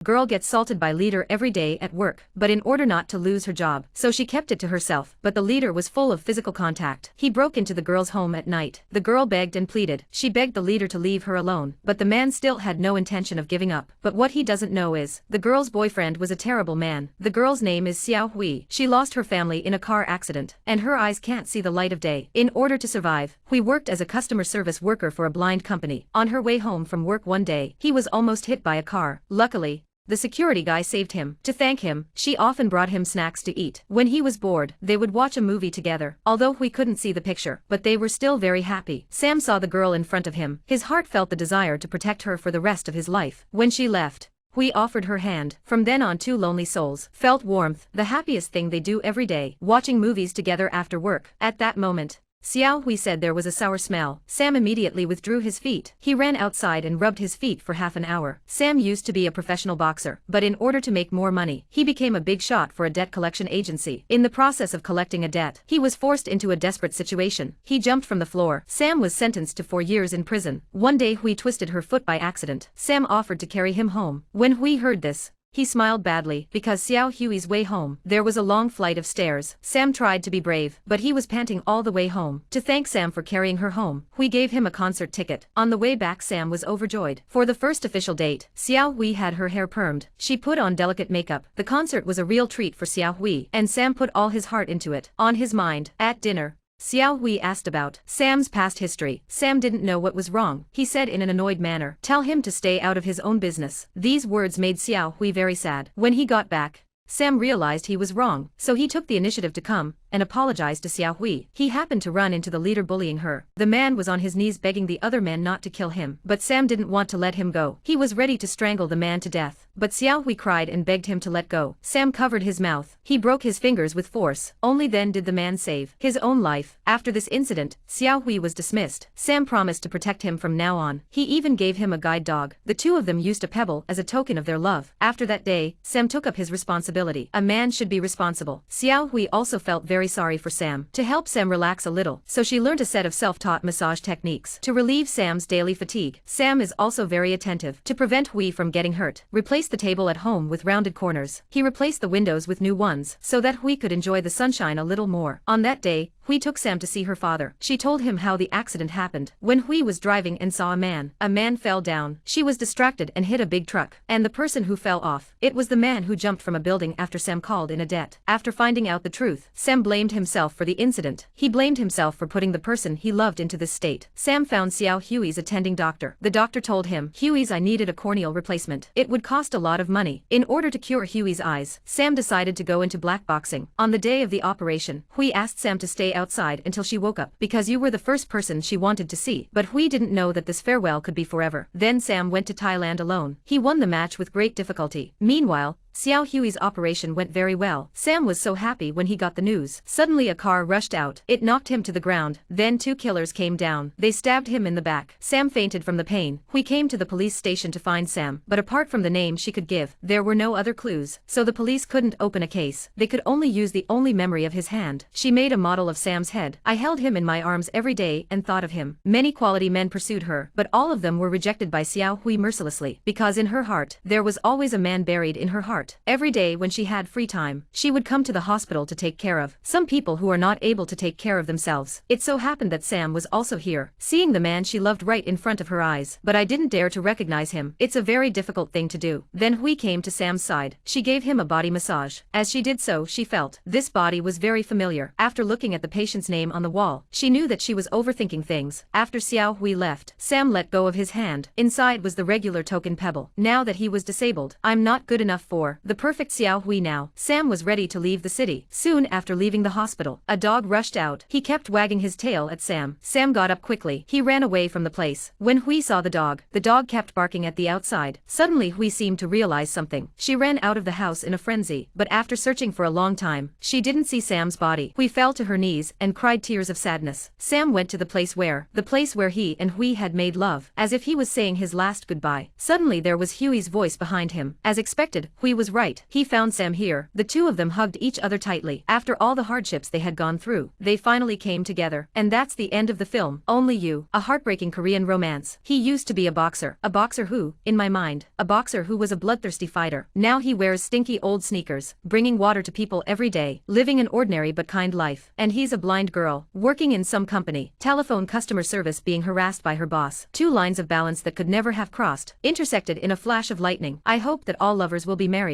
Girl gets salted by leader every day at work, but in order not to lose her job, so she kept it to herself, but the leader was full of physical contact. He broke into the girl's home at night. The girl begged and pleaded. She begged the leader to leave her alone, but the man still had no intention of giving up. But what he doesn't know is, the girl's boyfriend was a terrible man. The girl's name is Xiao Hui. She lost her family in a car accident, and her eyes can't see the light of day. In order to survive, Hui worked as a customer service worker for a blind company. On her way home from work one day, he was almost hit by a car. Luckily, the security guy saved him. To thank him, she often brought him snacks to eat. When he was bored, they would watch a movie together. Although we couldn't see the picture, but they were still very happy. Sam saw the girl in front of him. His heart felt the desire to protect her for the rest of his life. When she left, Hui offered her hand. From then on, two lonely souls felt warmth, the happiest thing they do every day, watching movies together after work. At that moment, Xiao Hui said there was a sour smell. Sam immediately withdrew his feet. He ran outside and rubbed his feet for half an hour. Sam used to be a professional boxer, but in order to make more money, he became a big shot for a debt collection agency. In the process of collecting a debt, he was forced into a desperate situation. He jumped from the floor. Sam was sentenced to 4 years in prison. One day Hui twisted her foot by accident. Sam offered to carry him home. When Hui heard this, he smiled badly, because Xiao Hui's way home, there was a long flight of stairs. Sam tried to be brave, but he was panting all the way home. To thank Sam for carrying her home, Hui gave him a concert ticket. On the way back, Sam was overjoyed. For the first official date, Xiao Hui had her hair permed. She put on delicate makeup. The concert was a real treat for Xiao Hui, and Sam put all his heart into it. On his mind, at dinner, Xiao Hui asked about Sam's past history. Sam didn't know what was wrong. He said in an annoyed manner, "Tell him to stay out of his own business." These words made Xiao Hui very sad. When he got back, Sam realized he was wrong, so he took the initiative to come and apologized to Xiao Hui. He happened to run into the leader bullying her. The man was on his knees begging the other man not to kill him, but Sam didn't want to let him go. He was ready to strangle the man to death, but Xiao Hui cried and begged him to let go. Sam covered his mouth. He broke his fingers with force. Only then did the man save his own life. After this incident, Xiao Hui was dismissed. Sam promised to protect him from now on. He even gave him a guide dog. The two of them used a pebble as a token of their love. After that day, Sam took up his responsibility. A man should be responsible. Xiao Hui also felt very sorry for Sam. To help Sam relax a little, so she learned a set of self-taught massage techniques to relieve Sam's daily fatigue. Sam is also very attentive to prevent Hui from getting hurt. Replaced the table at home with rounded corners. He replaced the windows with new ones so that Hui could enjoy the sunshine a little more. On that day, Hui took Sam to see her father. She told him how the accident happened. When Hui was driving and saw a man fell down. She was distracted and hit a big truck. And the person who fell off, it was the man who jumped from a building after Sam called in a debt. After finding out the truth, Sam blamed himself for the incident. He blamed himself for putting the person he loved into this state. Sam found Xiao Hui's attending doctor. The doctor told him, "Hui's, I needed a corneal replacement. It would cost a lot of money." In order to cure Hui's eyes, Sam decided to go into black boxing. On the day of the operation, Hui asked Sam to stay outside until she woke up, because you were the first person she wanted to see. But Hui didn't know that this farewell could be forever. Then Sam went to Thailand alone. He won the match with great difficulty. Meanwhile, Xiao Hui's operation went very well. Sam was so happy when he got the news. Suddenly a car rushed out. It knocked him to the ground. Then two killers came down. They stabbed him in the back. Sam fainted from the pain. Hui came to the police station to find Sam, but apart from the name she could give, there were no other clues, so the police couldn't open a case. They could only use the only memory of his hand. She made a model of Sam's head. "I held him in my arms every day and thought of him." Many quality men pursued her, but all of them were rejected by Xiao Hui mercilessly, because in her heart, there was always a man buried in her heart. Every day when she had free time, she would come to the hospital to take care of some people who are not able to take care of themselves. It so happened that Sam was also here, seeing the man she loved right in front of her eyes. "But I didn't dare to recognize him. It's a very difficult thing to do." Then Hui came to Sam's side. She gave him a body massage. As she did so, she felt this body was very familiar. After looking at the patient's name on the wall, she knew that she was overthinking things. After Xiao Hui left, Sam let go of his hand. Inside was the regular token pebble. Now that he was disabled, "I'm not good enough for the perfect Xiao Hui now." Sam was ready to leave the city. Soon after leaving the hospital, a dog rushed out. He kept wagging his tail at Sam. Sam got up quickly. He ran away from the place. When Hui saw the dog kept barking at the outside. Suddenly Hui seemed to realize something. She ran out of the house in a frenzy, but after searching for a long time, she didn't see Sam's body. Hui fell to her knees and cried tears of sadness. Sam went to the place where he and Hui had made love, as if he was saying his last goodbye. Suddenly there was Hui's voice behind him. As expected, Hui was right. He found Sam here. The two of them hugged each other tightly. After all the hardships they had gone through, they finally came together. And that's the end of the film. Only You, a heartbreaking Korean romance. He used to be a boxer who, in my mind, a boxer who was a bloodthirsty fighter. Now he wears stinky old sneakers, bringing water to people every day, living an ordinary but kind life. And he's a blind girl, working in some company, telephone customer service, being harassed by her boss. Two lines of balance that could never have crossed, intersected in a flash of lightning. I hope that all lovers will be married.